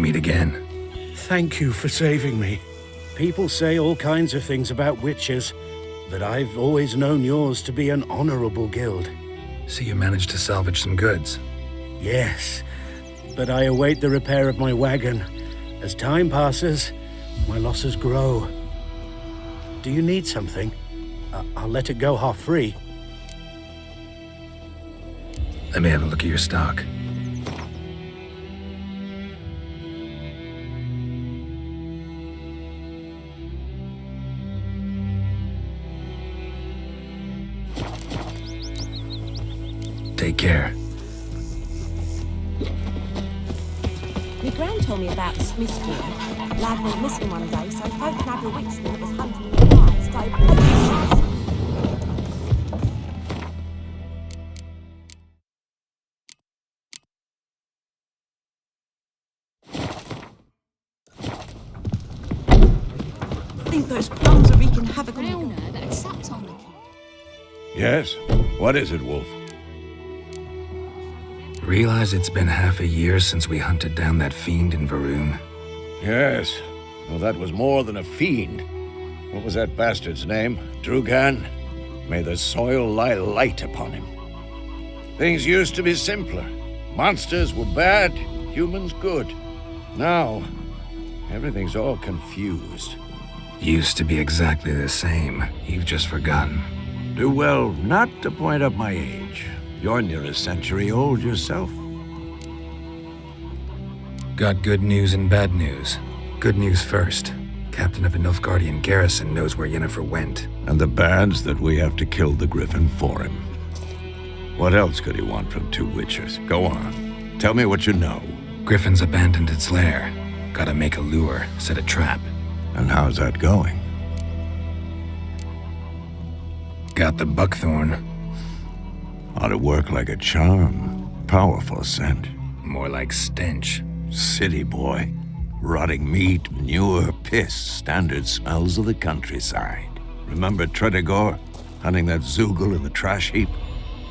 meet again. Thank you for saving me. People say all kinds of things about witches, but I've always known yours to be an honorable guild. So you managed to salvage some goods? Yes, but I await the repair of my wagon. As time passes, my losses grow. Do you need something? I'll let it go half-free. Let me have a look at your stock. Take care. My gran told me about the Smith's Pool. Lad went missing one day, so folk grabbed a witchman that was hunting the fire, started poking him. I think those plums are wreaking havoc on the ground. That sucks on the key. Yes? What is it, Wolf? Realize it's been half a year since we hunted down that fiend in Varun? Yes. Well, that was more than a fiend. What was that bastard's name? Drugan? May the soil lie light upon him. Things used to be simpler. Monsters were bad, humans good. Now, everything's all confused. Used to be exactly the same. You've just forgotten. Do well not to point up my age. You're near a century old yourself. Got good news and bad news. Good news first. Captain of the Nilfgaardian garrison knows where Yennefer went. And the bad's that we have to kill the Griffin for him. What else could he want from two witchers? Go on. Tell me what you know. Griffin's abandoned its lair. Gotta make a lure, set a trap. And how's that going? Got the buckthorn. Ought to work like a charm. Powerful scent. More like stench. City boy. Rotting meat, manure, piss. Standard smells of the countryside. Remember Tredegor? Hunting that Zoogle in the trash heap?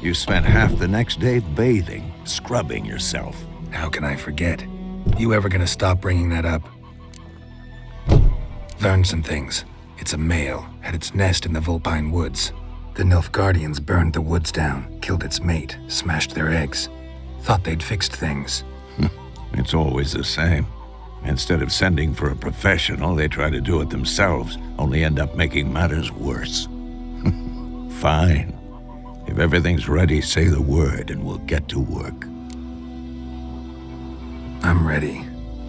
You spent half the next day bathing, scrubbing yourself. How can I forget? You ever gonna stop bringing that up? Learned some things. It's a male, had its nest in the Vulpine Woods. The Nilfgaardians burned the woods down, killed its mate, smashed their eggs. Thought they'd fixed things. It's always the same. Instead of sending for a professional, they try to do it themselves, only end up making matters worse. Fine. If everything's ready, say the word and we'll get to work. I'm ready.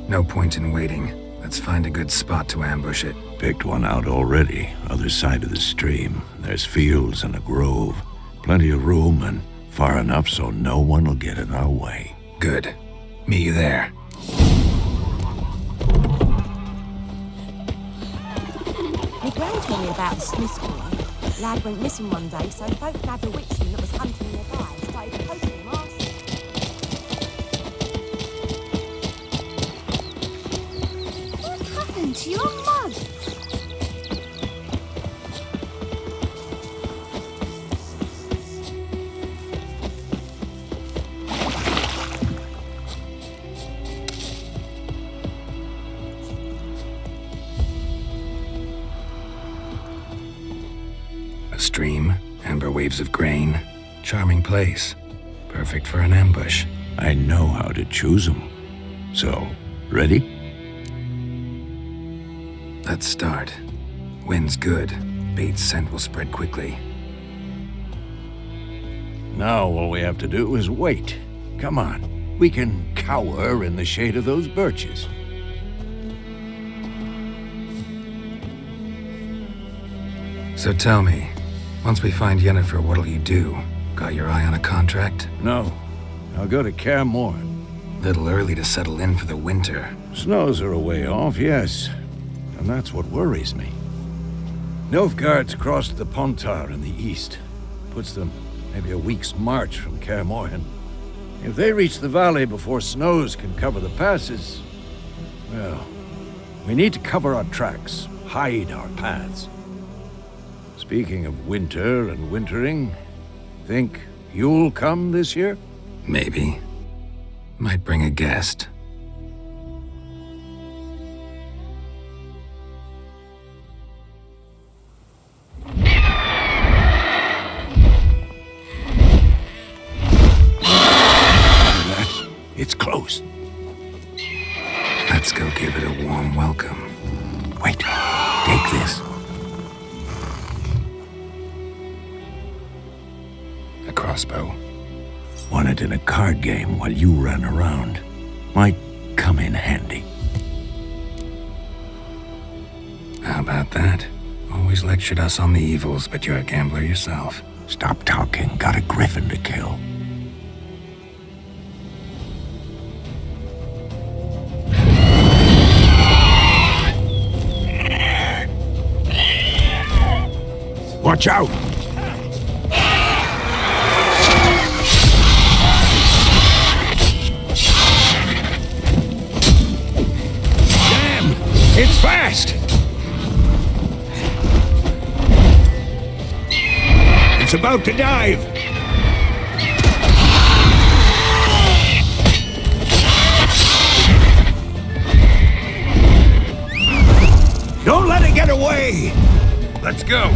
No point in waiting. Let's find a good spot to ambush it. Picked one out already, other side of the stream. There's fields and a grove. Plenty of room and far enough so no one will get in our way. Good. Meet you there. My gran told me about the Smith's Pool. Lad went missing one day, so folk grabbed a witchman that was hunting the fire, started poking him after. What happened to your mug? A stream, amber waves of grain. Charming place. Perfect for an ambush. I know how to choose them. So, ready? Let's start. Wind's good. Bait's scent will spread quickly. Now all we have to do is wait. Come on. We can cower in the shade of those birches. So tell me, once we find Yennefer, what'll you do? Got your eye on a contract? No. I'll go to Kaer Morhen. Little early to settle in for the winter. Snows are a way off, yes. And that's what worries me. Nilfgaard's crossed the Pontar in the east. Puts them maybe a week's march from Kaer Morhen. If they reach the valley before snows can cover the passes, well, we need to cover our tracks, hide our paths. Speaking of winter and wintering, think you'll come this year? Maybe. Might bring a guest. welcome. Wait, take this. A crossbow. Won it in a card game while you ran around. Might come in handy. How about that? Always lectured us on the evils, but you're a gambler yourself. Stop talking. Got a griffin to kill. Watch out! Damn! It's fast! It's about to dive! Don't let it get away! Let's go!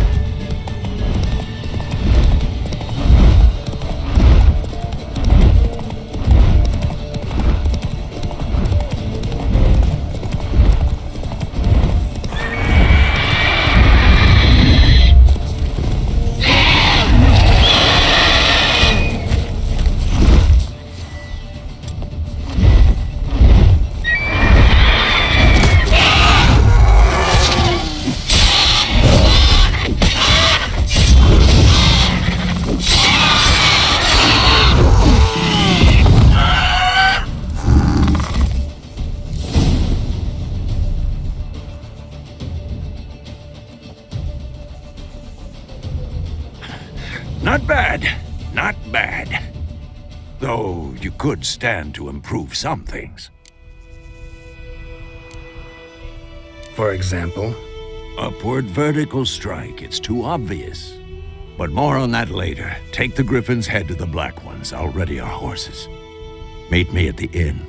Not bad. Not bad. Though you could stand to improve some things. For example? Upward vertical strike. It's too obvious. But more on that later. Take the Griffin's head to the Black Ones. I'll ready our horses. Meet me at the inn.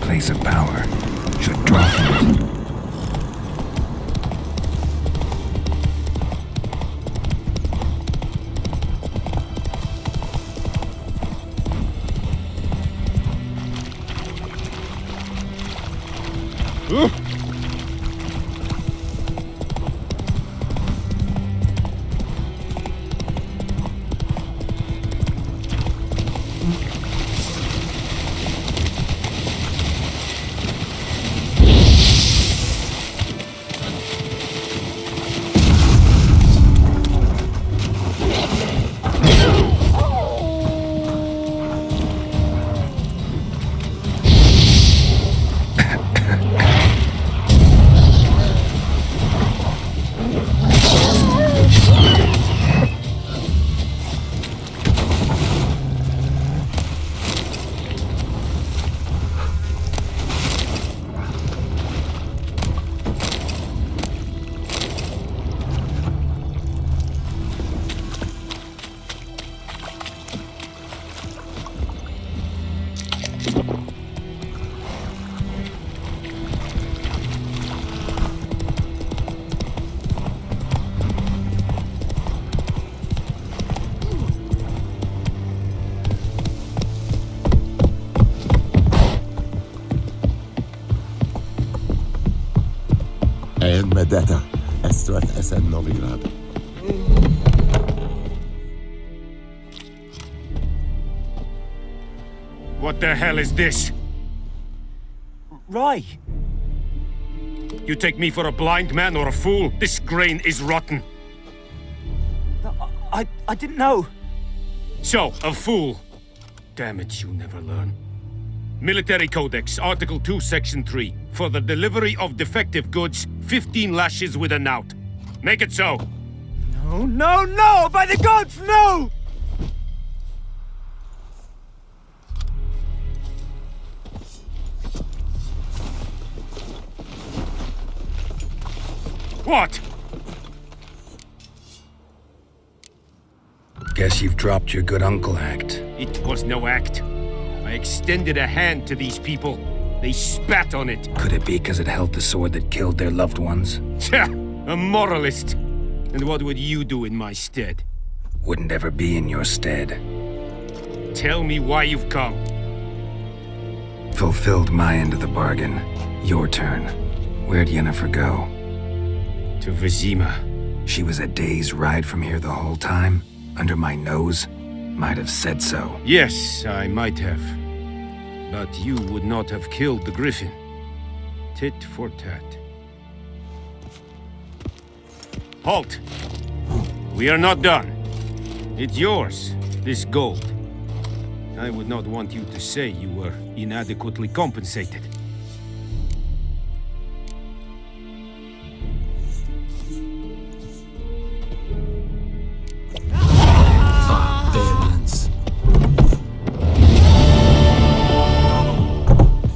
Place of power. Should draw from it. Én medeta, estuat esen Novigrad. What the hell is this? Rye! You take me for a blind man or a fool? This grain is rotten. I didn't know. So, a fool. Damn it, you never learn. Military Codex, Article 2, Section 3. For the delivery of defective goods, 15 lashes with a knout. Make it so. Oh, no, no! By the gods, no! What? Guess you've dropped your good uncle act. It was no act. I extended a hand to these people. They spat on it. Could it be because it held the sword that killed their loved ones? Tja, a moralist. And what would you do in my stead? Wouldn't ever be in your stead. Tell me why you've come. Fulfilled my end of the bargain. Your turn. Where'd Yennefer go? To Vizima. She was a day's ride from here the whole time? Under my nose? Might have said so. Yes, I might have. But you would not have killed the griffin. Tit for tat. Halt! We are not done. It's yours, this gold. I would not want you to say you were inadequately compensated. Barbarians.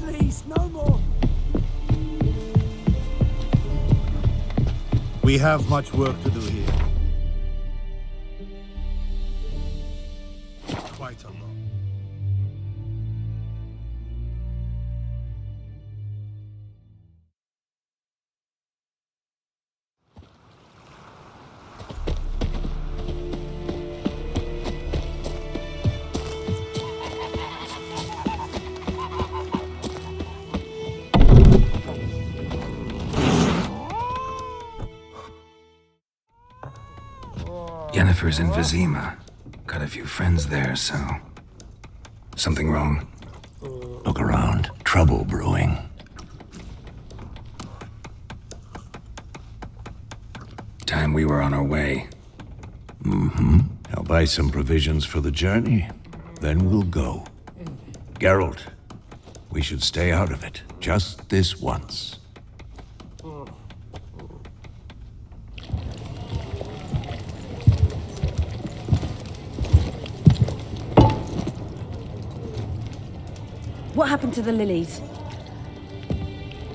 Please, no more! We have much work to do here. Quite a lot. Yennefer's in Vizima. Got a few friends there, so... Something wrong? Look around. Trouble brewing. Time we were on our way. I'll buy some provisions for the journey, then we'll go. Geralt, we should stay out of it, just this once. What happened to the lilies?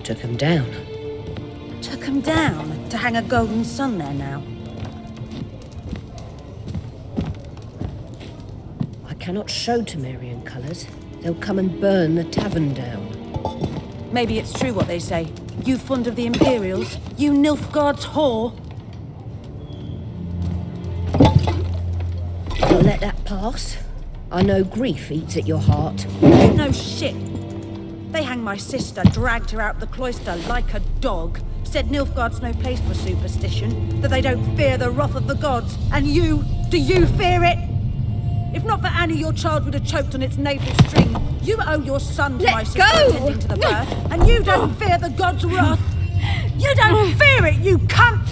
Took him down. Took them down to hang a golden sun there now. I cannot show Temerian colours. They'll come and burn the tavern down. Maybe it's true what they say. You fond of the Imperials? You Nilfgaard's whore? I'll let that pass. I know grief eats at your heart. You know shit. They hanged my sister, dragged her out the cloister like a dog. Said Nilfgaard's no place for superstition, that they don't fear the wrath of the gods. And you, do you fear it? If not for Annie, your child would have choked on its navel string. You owe your son to my sister attending to the birth, and you don't fear the gods' wrath. You don't fear it, you cunt!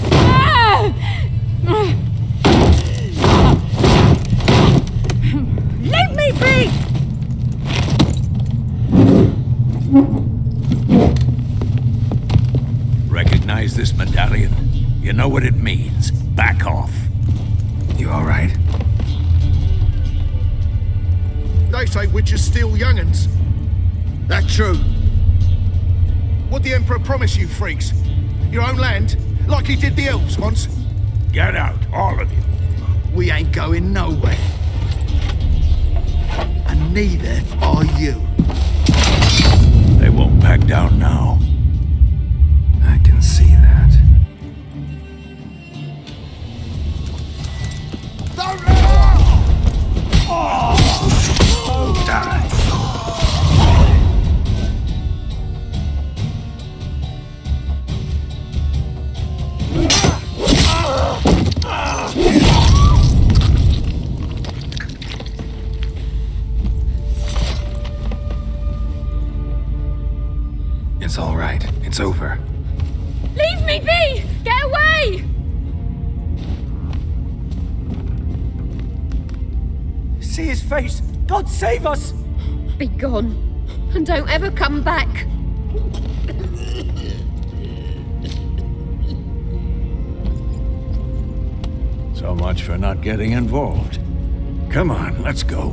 Leave me be! Recognize this medallion? You know what it means. Back off. You alright? They say witches steal young'uns. That true? What the Emperor promise you, freaks? Your own land? Like he did the elves once? Get out, all of you. We ain't going nowhere. And neither are you. They won't back down now. I can see that. Die. It's all right. It's over. Leave me be! Get away! See his face! God save us! Be gone. And don't ever come back. So much for not getting involved. Come on, let's go.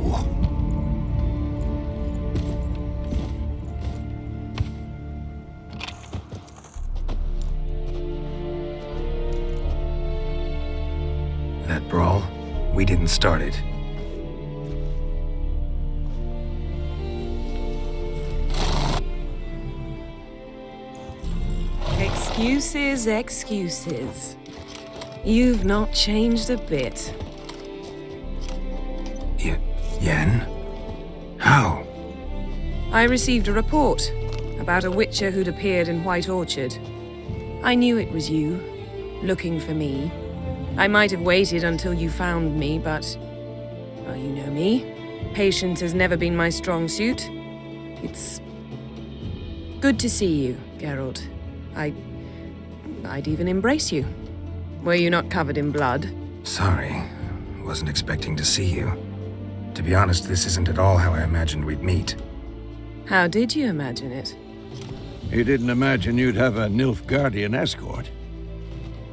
That brawl, we didn't start it. Excuses, excuses. You've not changed a bit. Yen? How? I received a report about a witcher who'd appeared in White Orchard. I knew it was you, looking for me. I might have waited until you found me, but... well, you know me. Patience has never been my strong suit. It's... good to see you, Geralt. I'd even embrace you. Were you not covered in blood? Sorry. Wasn't expecting to see you. To be honest, this isn't at all how I imagined we'd meet. How did you imagine it? He didn't imagine you'd have a Nilfgaardian escort.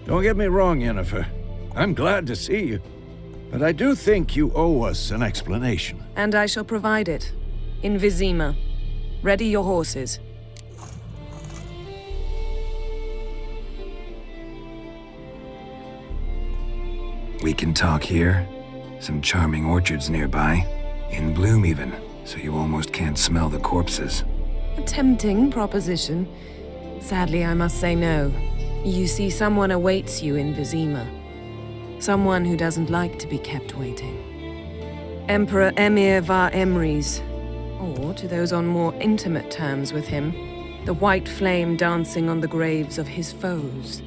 Don't get me wrong, Yennefer. I'm glad to see you. But I do think you owe us an explanation. And I shall provide it. In Vizima. Ready your horses. We can talk here. Some charming orchards nearby. In bloom even, so you almost can't smell the corpses. A tempting proposition. Sadly, I must say no. You see, someone awaits you in Vizima. Someone who doesn't like to be kept waiting. Emperor Emir var Emrys. Or, to those on more intimate terms with him, the white flame dancing on the graves of his foes.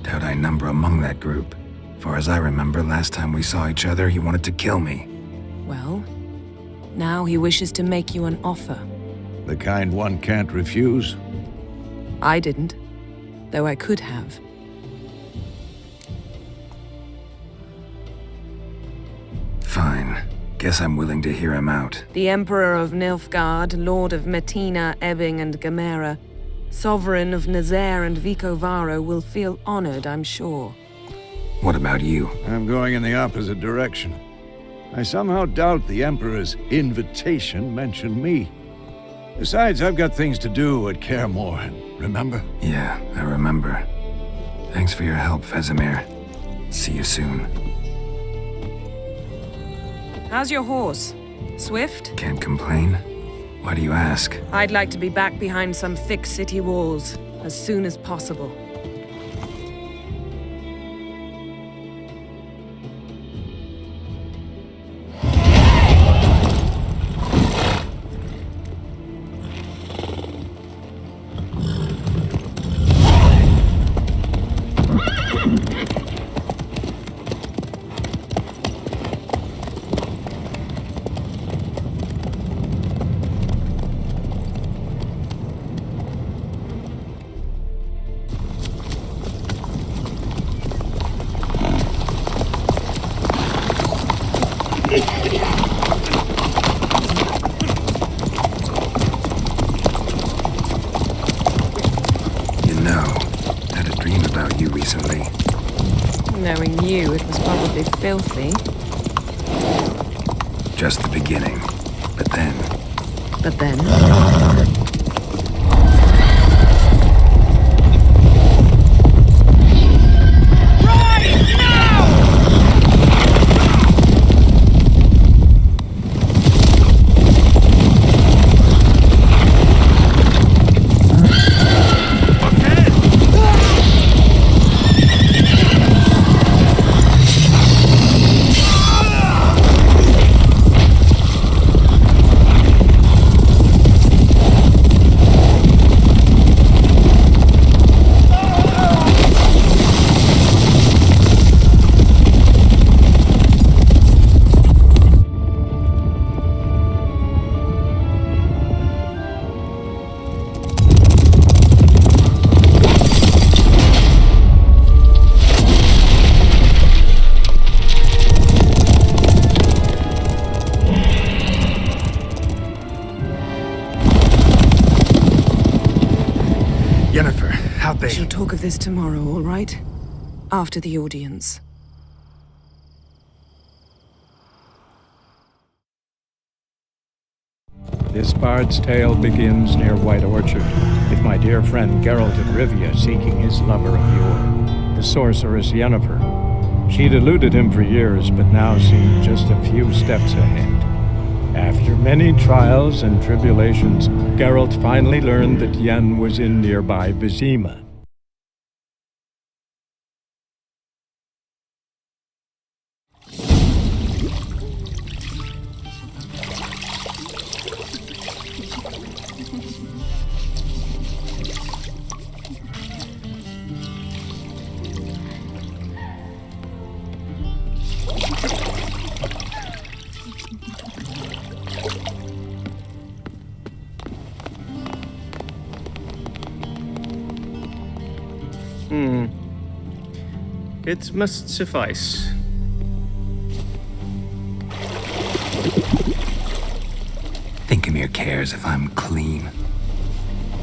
Doubt I number among that group. Far as I remember, last time we saw each other, he wanted to kill me. Well, now he wishes to make you an offer. The kind one can't refuse? I didn't, though I could have. Fine. Guess I'm willing to hear him out. The Emperor of Nilfgaard, Lord of Metina, Ebbing, and Gamera, Sovereign of Nazaire and Vicovaro will feel honored, I'm sure. What about you? I'm going in the opposite direction. I somehow doubt the Emperor's invitation mentioned me. Besides, I've got things to do at Kaer Morhen, remember? Yeah, I remember. Thanks for your help, Vesemir. See you soon. How's your horse? Swift? Can't complain. Why do you ask? I'd like to be back behind some thick city walls as soon as possible. Knowing you, it was probably filthy. Just the beginning. But then... But then? Yennefer, how'd they... We'll talk of this tomorrow, all right? After the audience. This bard's tale begins near White Orchard, with my dear friend Geralt of Rivia seeking his lover of yore, the sorceress Yennefer. She'd eluded him for years, but now seemed just a few steps ahead. After many trials and tribulations, Geralt finally learned that Yen was in nearby Vizima. It must suffice. Thingmere cares if I'm clean.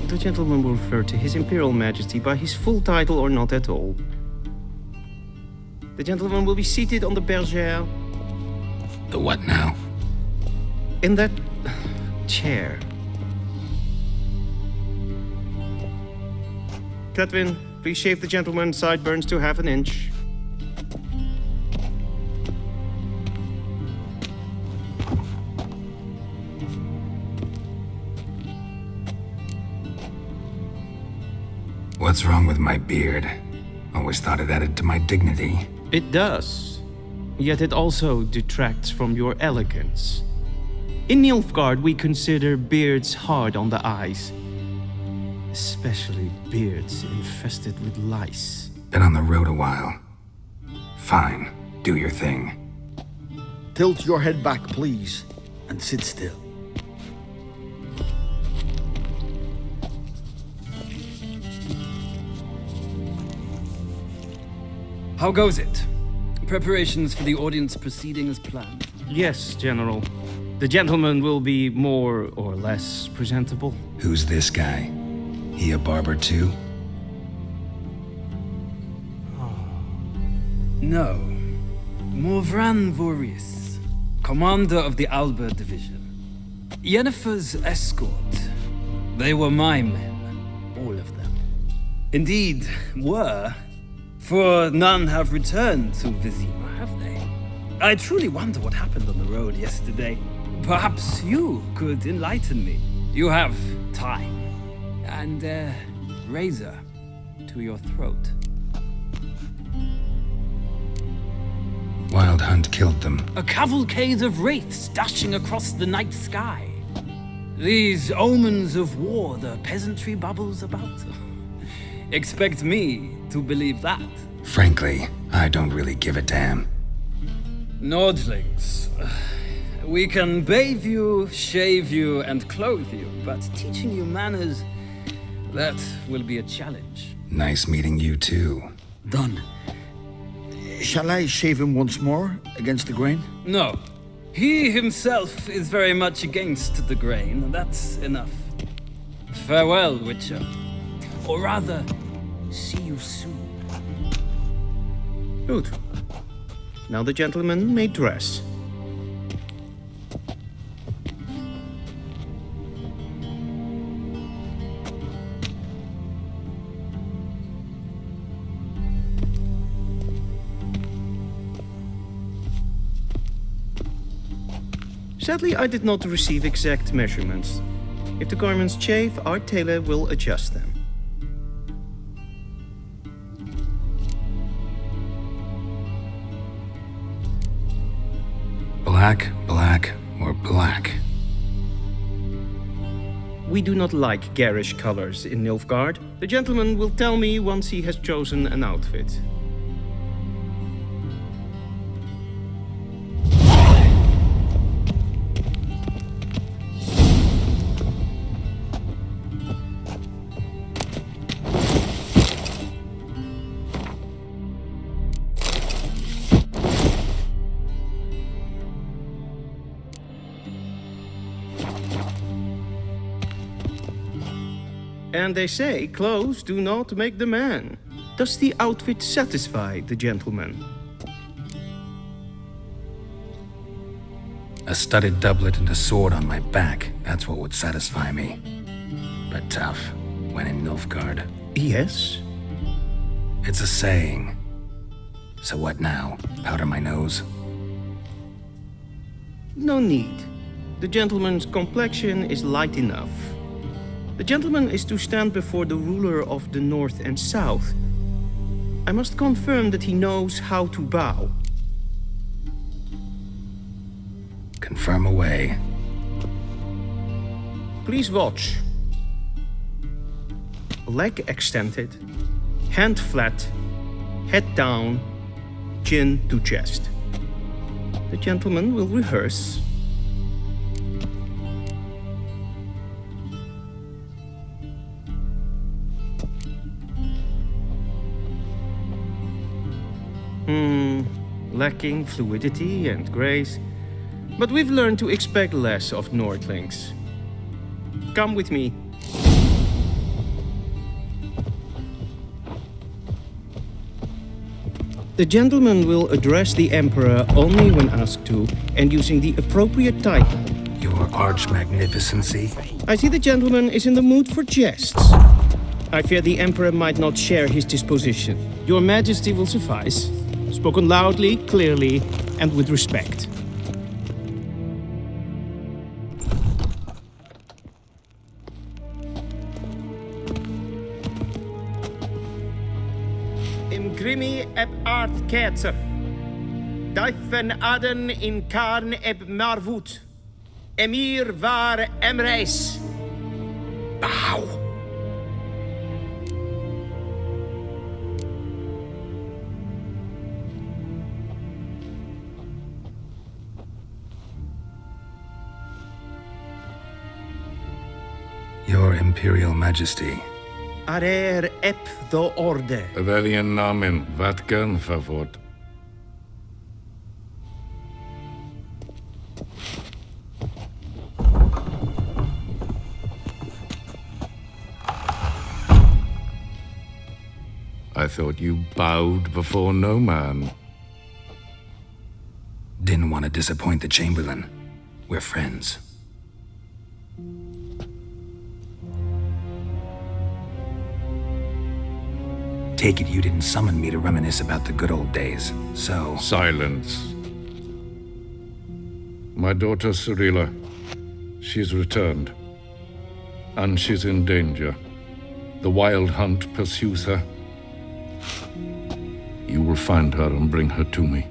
The gentleman will refer to His Imperial Majesty by his full title or not at all. The gentleman will be seated on the bergère. The what now? In that chair. Cletwin, please shave the gentleman's sideburns to half an inch. What's wrong with my beard? Always thought it added to my dignity. It does. Yet it also detracts from your elegance. In Nilfgaard, we consider beards hard on the eyes. Especially beards infested with lice. Been on the road a while. Fine, do your thing. Tilt your head back, please, and sit still. How goes it? Preparations for the audience proceeding as planned? Yes, General. The gentleman will be more or less presentable. Who's this guy? He a barber too? No. Morvran Vorius, commander of the Alba Division. Yennefer's escort. They were my men, all of them. Indeed, were. For none have returned to Vizima, have they? I truly wonder what happened on the road yesterday. Perhaps you could enlighten me. You have time. And a razor to your throat. Wild Hunt killed them. A cavalcade of wraiths dashing across the night sky. These omens of war the peasantry bubbles about. Expect me to believe that. Frankly, I don't really give a damn. Nordlings. We can bathe you, shave you, and clothe you, but teaching you manners, that will be a challenge. Nice meeting you too. Done. Shall I shave him once more, against the grain? No. He himself is very much against the grain. That's enough. Farewell, Witcher. Or rather, see you soon. Good. Now the gentleman may dress. Sadly, I did not receive exact measurements. If the garments chafe, our tailor will adjust them. Black, black, or black? We do not like garish colors in Nilfgaard. The gentleman will tell me once he has chosen an outfit. And they say clothes do not make the man. Does the outfit satisfy the gentleman? A studded doublet and a sword on my back, that's what would satisfy me. But tough, when in Nilfgaard. Yes? It's a saying. So what now? Powder my nose? No need. The gentleman's complexion is light enough. The gentleman is to stand before the ruler of the North and South. I must confirm that he knows how to bow. Confirm away. Please watch. Leg extended, hand flat, head down, chin to chest. The gentleman will rehearse. Lacking fluidity and grace, but we've learned to expect less of Nordlings. Come with me. The gentleman will address the Emperor only when asked to, and using the appropriate title. Your Arch-Magnificency? I see the gentleman is in the mood for jests. I fear the Emperor might not share his disposition. Your Majesty will suffice. Spoken loudly, clearly, and with respect. Imgrimi eb art ketzer. Daifen aden in karn eb marvut. Emir var emreis. Bow. Your Imperial Majesty. Arer ep the orde. Welchen Namen? Wat gern verwort? I thought you bowed before no man. Didn't want to disappoint the Chamberlain. We're friends. Take it you didn't summon me to reminisce about the good old days, so... Silence. My daughter Cirilla, she's returned. And she's in danger. The Wild Hunt pursues her. You will find her and bring her to me.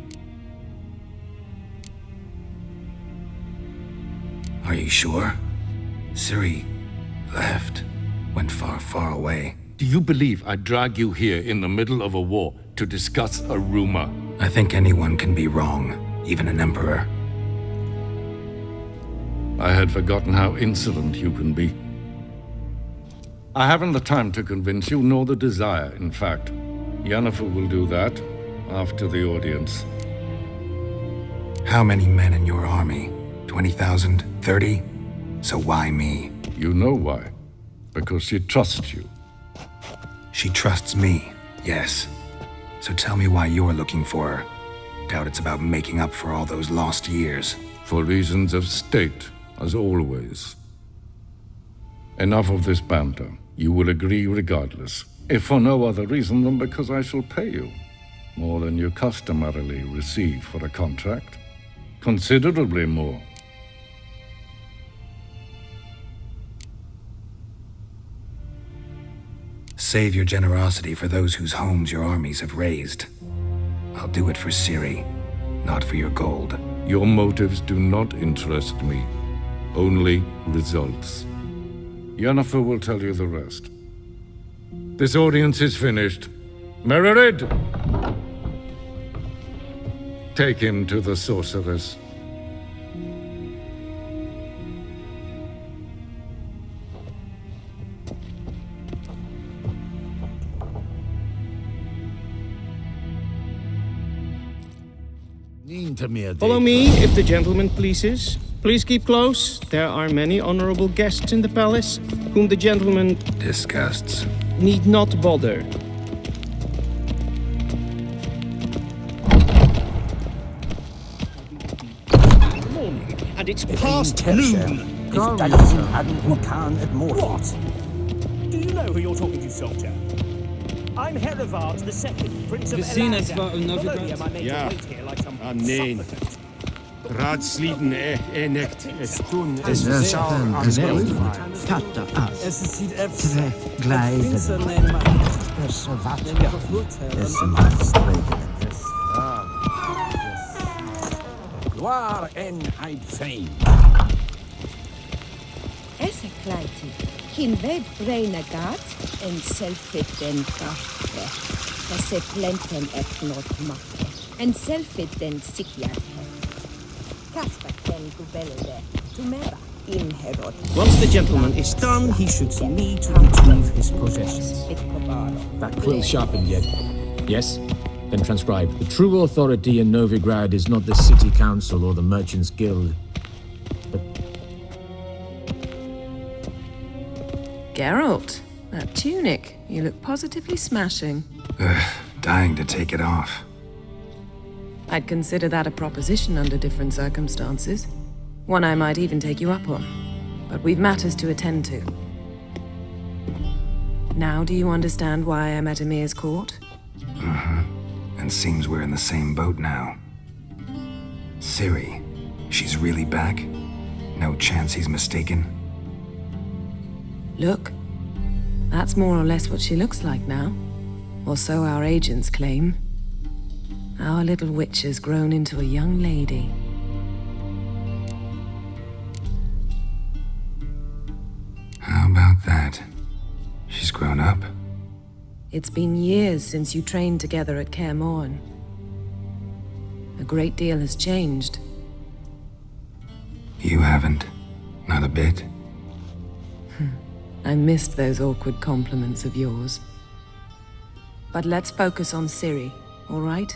Are you sure? Ciri left. Went far, far away. Do you believe I'd drag you here in the middle of a war to discuss a rumor? I think anyone can be wrong, even an emperor. I had forgotten how insolent you can be. I haven't the time to convince you, nor the desire, in fact. Yennefer will do that after the audience. How many men in your army? 20,000? 30? So why me? You know why. Because she trusts you. She trusts me, yes. So tell me why you're looking for her. Doubt it's about making up for all those lost years. For reasons of state, as always. Enough of this banter. You will agree regardless. If for no other reason than because I shall pay you. More than you customarily receive for a contract. Considerably more. Save your generosity for those whose homes your armies have razed. I'll do it for Ciri, not for your gold. Your motives do not interest me. Only results. Yennefer will tell you the rest. This audience is finished. Mererid! Take him to the sorceress. Follow me, if the gentleman pleases. Please keep close. There are many honorable guests in the palace, whom the gentleman disgusts. Need not bother. morning, and it's past noon. What? Do you know who you're talking to, soldier? I'm Herivard II, Prince of Vicinus war Elander. Novigrad? Not only am I made to wait here like some nee. supplicant, Raadsliden nekt es toen Es werden katta as tre gleiden. Persovatia es maatstreken. Gloire en uitveen. Esse kleiti, kin ved breina gat, en selfit den kaffe. Esse plenten et not makke, en selfit den sikjat he. Kasper den gubelde, tumera in herod. once the gentleman is done, he should see me to retrieve his possessions. That quill sharpened yet? Yes? Then transcribe. The true authority in Novigrad is not the city council or the merchants' guild, but... Geralt, that tunic. You look positively smashing. Dying to take it off. I'd consider that a proposition under different circumstances. One I might even take you up on. But we've matters to attend to. Now do you understand why I'm at Emir's court? And seems we're in the same boat now. Ciri, she's really back? No chance he's mistaken? Look, that's more or less what she looks like now. Or so our agents claim. Our little witch has grown into a young lady. How about that? She's grown up? It's been years since you trained together at Kaer Morhen. A great deal has changed. You haven't. Not a bit. I missed those awkward compliments of yours. But let's focus on Ciri, all right?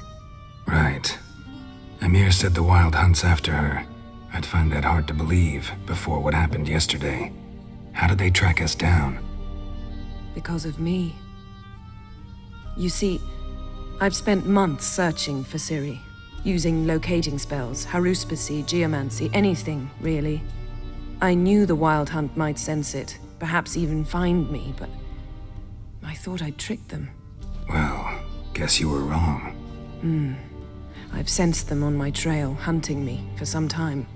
Right. Emir said the Wild Hunt's after her. I'd find that hard to believe before what happened yesterday. How did they track us down? Because of me. You see, I've spent months searching for Ciri, using locating spells, haruspicy, geomancy, anything, really. I knew the Wild Hunt might sense it, perhaps even find me, but I thought I'd tricked them. Well, guess you were wrong. I've sensed them on my trail, hunting me, for some time.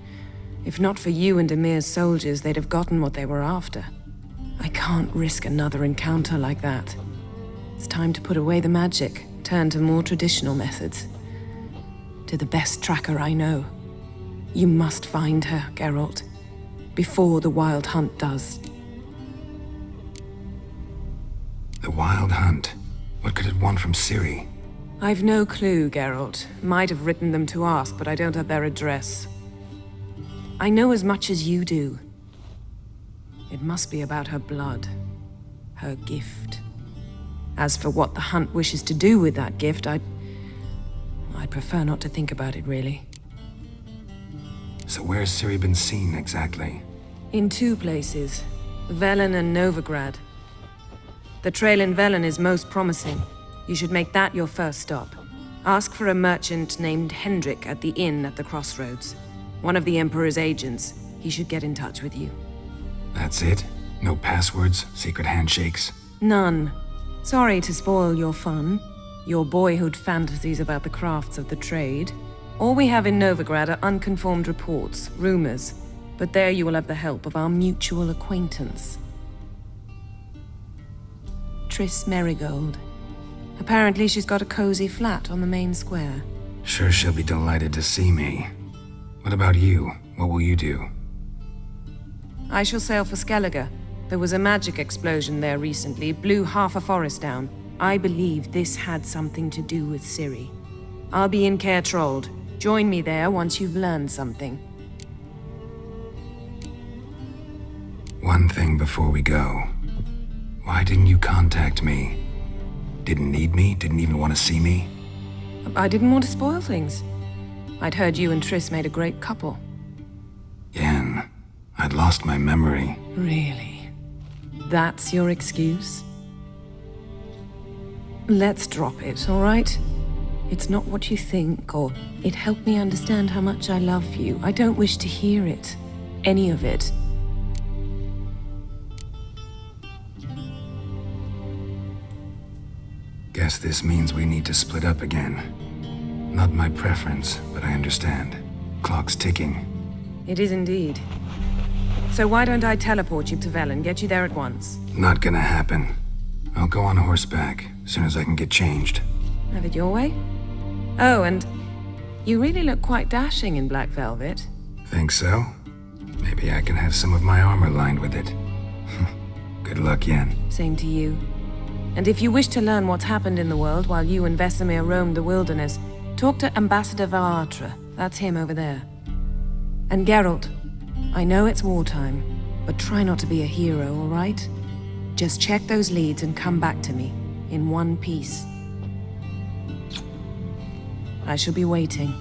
If not for you and Emir's soldiers, they'd have gotten what they were after. I can't risk another encounter like that. It's time to put away the magic, turn to more traditional methods. To the best tracker I know. You must find her, Geralt. Before the Wild Hunt does. The Wild Hunt? What could it want from Ciri? I've no clue, Geralt. Might have written them to ask, but I don't have their address. I know as much as you do. It must be about her blood. Her gift. As for what the Hunt wishes to do with that gift, I'd prefer not to think about it, really. So where's Ciri been seen, exactly? In two places. Velen and Novigrad. The trail in Velen is most promising. You should make that your first stop. Ask for a merchant named Hendrik at the inn at the crossroads. One of the Emperor's agents. He should get in touch with you. That's it? No passwords, secret handshakes? None. Sorry to spoil your fun, your boyhood fantasies about the crafts of the trade. All we have in Novigrad are unconfirmed reports, rumors. But there you will have the help of our mutual acquaintance. Triss Merigold. Apparently she's got a cozy flat on the main square. Sure she'll be delighted to see me. What about you? What will you do? I shall sail for Skellige. There was a magic explosion there recently, blew half a forest down. I believe this had something to do with Ciri. I'll be in Caer Trolde. Join me there once you've learned something. One thing before we go. Why didn't you contact me? Didn't need me? Didn't even want to see me? I didn't want to spoil things. I'd heard you and Triss made a great couple. Yen, I'd lost my memory. Really? That's your excuse? Let's drop it, all right? It's not what you think, or it helped me understand how much I love you. I don't wish to hear it. Any of it. Guess this means we need to split up again. Not my preference, but I understand. Clock's ticking. It is indeed. So why don't I teleport you to Velen, get you there at once? Not gonna happen. I'll go on horseback, as soon as I can get changed. Have it your way? Oh, and you really look quite dashing in black velvet. Think so? Maybe I can have some of my armor lined with it. Good luck, Yen. Same to you. And if you wish to learn what's happened in the world while you and Vesemir roamed the wilderness, talk to Ambassador Varatra. That's him over there. And Geralt, I know it's wartime, but try not to be a hero, all right? Just check those leads and come back to me, in one piece. I shall be waiting.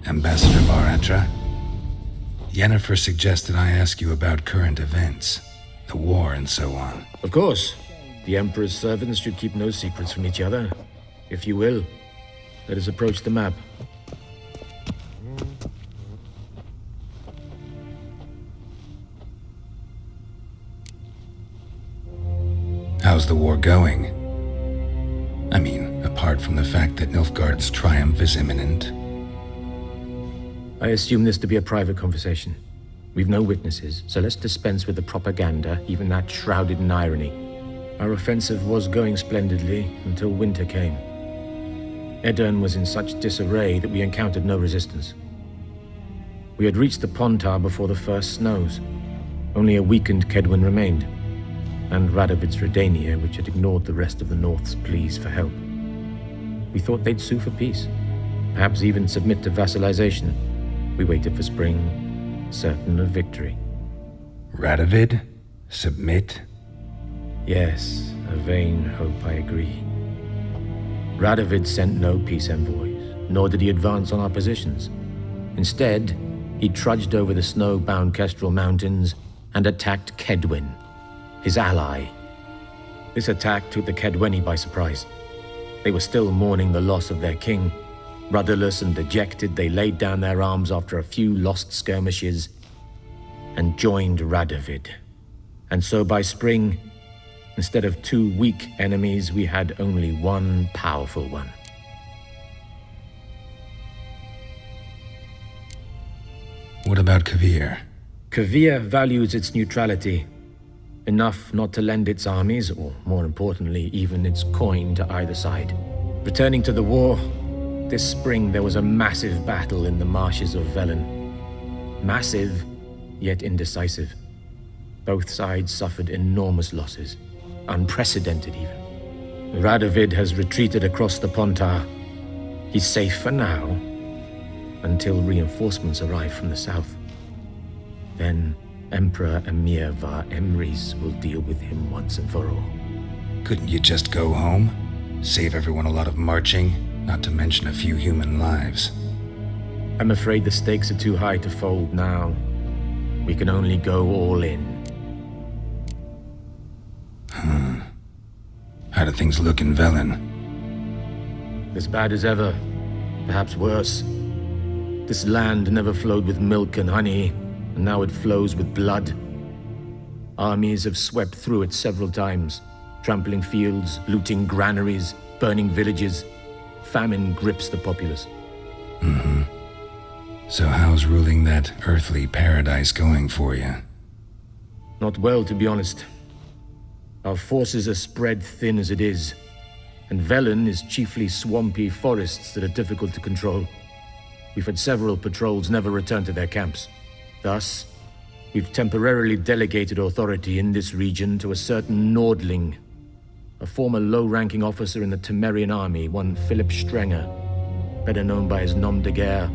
Ambassador Varatra, Yennefer suggested I ask you about current events, the war and so on. Of course. The Emperor's servants should keep no secrets from each other. If you will, let us approach the map. How's the war going? I mean, apart from the fact that Nilfgaard's triumph is imminent. I assume this to be a private conversation. We've no witnesses, so let's dispense with the propaganda, even that shrouded in irony. Our offensive was going splendidly until winter came. Edirn was in such disarray that we encountered no resistance. We had reached the Pontar before the first snows. Only a weakened Kedwen remained, and Radovid's Redania, which had ignored the rest of the North's pleas for help. We thought they'd sue for peace, perhaps even submit to vassalization. We waited for spring, certain of victory. Radovid? Submit? Yes, a vain hope, I agree. Radovid sent no peace envoys, nor did he advance on our positions. Instead, he trudged over the snow-bound Kestrel Mountains and attacked Kedwen, his ally. This attack took the Kedweni by surprise. They were still mourning the loss of their king. Rudderless and dejected, they laid down their arms after a few lost skirmishes and joined Radovid. And so by spring, instead of two weak enemies, we had only one powerful one. What about Kovir? Kovir values its neutrality, enough not to lend its armies, or more importantly, even its coin to either side. Returning to the war, this spring there was a massive battle in the marshes of Velen. Massive, yet indecisive. Both sides suffered enormous losses, unprecedented even. Radovid has retreated across the Pontar. He's safe for now, until reinforcements arrive from the south. Then Emperor Emir Var Emrys will deal with him once and for all. Couldn't you just go home? Save everyone a lot of marching? Not to mention a few human lives. I'm afraid the stakes are too high to fold now. We can only go all in. How do things look in Velen? As bad as ever, perhaps worse. This land never flowed with milk and honey, and now it flows with blood. Armies have swept through it several times, trampling fields, looting granaries, burning villages. Famine grips the populace. So how's ruling that earthly paradise going for you? Not well, to be honest. Our forces are spread thin as it is. and Velen is chiefly swampy forests that are difficult to control. We've had several patrols never return to their camps. Thus, we've temporarily delegated authority in this region to a certain Nordling, a former low-ranking officer in the Temerian army, one Philip Strenger, better known by his nom de guerre,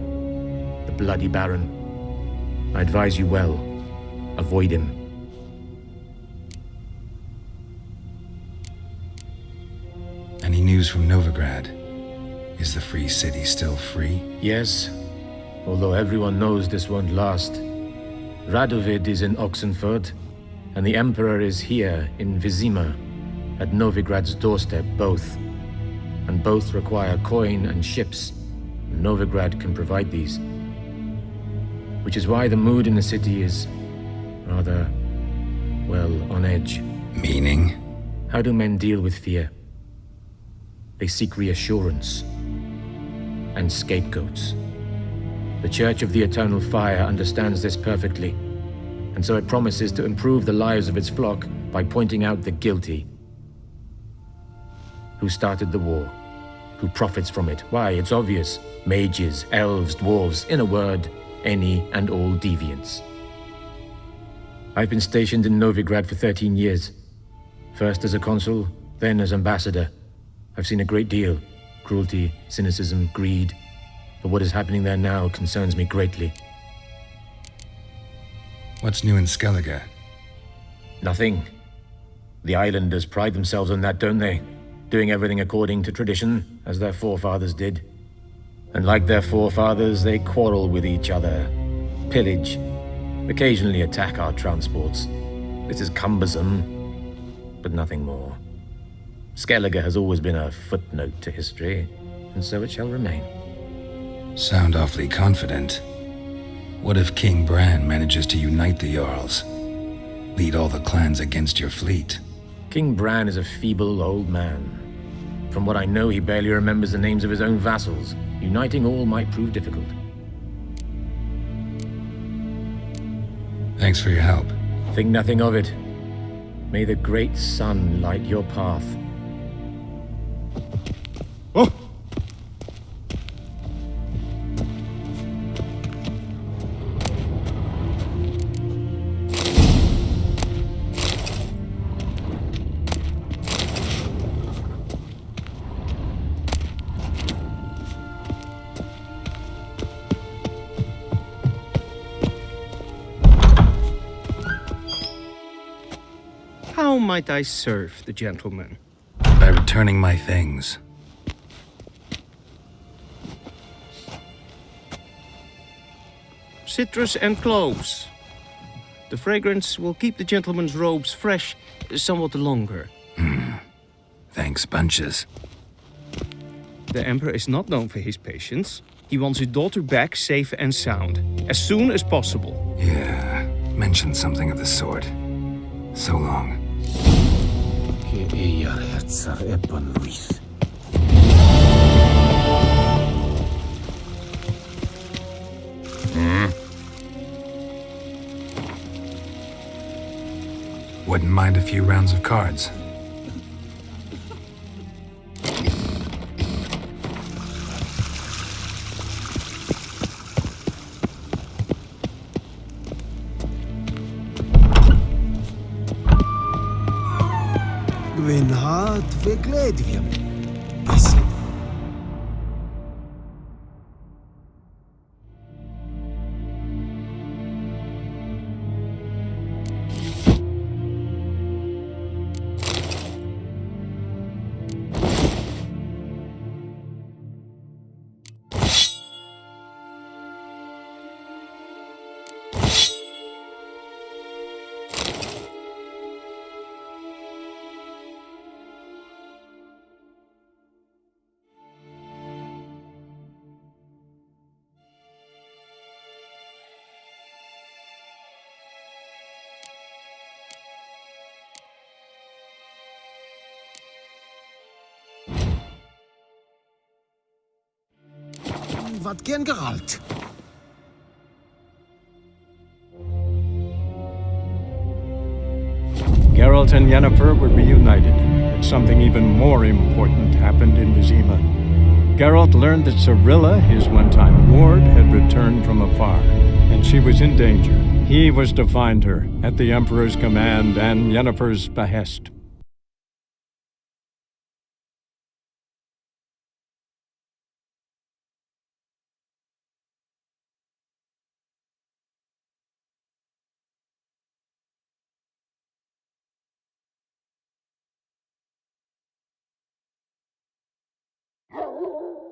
the Bloody Baron. I advise you well. Avoid him. Any news from Novigrad? Is the free city still free? Yes, although everyone knows this won't last. Radovid is in Oxenford, and the Emperor is here in Vizima, at Novigrad's doorstep, both. And both require coin and ships. Novigrad can provide these. Which is why the mood in the city is rather, well, on edge. Meaning? How do men deal with fear? They seek reassurance and scapegoats. The Church of the Eternal Fire understands this perfectly, and so it promises to improve the lives of its flock by pointing out the guilty. Who started the war? Who profits from it? Why, it's obvious. Mages, elves, dwarves, in a word, any and all deviants. I've been stationed in Novigrad for 13 years. First as a consul, then as ambassador. I've seen a great deal. Cruelty, cynicism, greed. But what is happening there now concerns me greatly. What's new in Skellige? Nothing. The islanders pride themselves on that, don't they? Doing everything according to tradition, as their forefathers did. And like their forefathers, they quarrel with each other, pillage, occasionally attack our transports. This is cumbersome, but nothing more. Skellige has always been a footnote to history, and so it shall remain. Sound awfully confident. What if King Bran manages to unite the Jarls? Lead all the clans against your fleet? King Bran is a feeble old man. From what I know, he barely remembers the names of his own vassals. Uniting all might prove difficult. Thanks for your help. Think nothing of it. May the great sun light your path. Oh! How might I serve the gentleman? By returning my things. Citrus and cloves. The fragrance will keep the gentleman's robes fresh somewhat longer. Thanks, bunches. The Emperor is not known for his patience. He wants his daughter back safe and sound, as soon as possible. Yeah, mentioned something of the sort. So long. Wouldn't mind a few rounds of cards. Gwynhad wygledwiem. Wat gen Geralt? Geralt and Yennefer were reunited, but But something even more important happened in Vizima. Geralt learned that Cirilla, his one-time ward, had returned from afar, and she was in danger. He was to find her, at the Emperor's command and Yennefer's behest. Oh.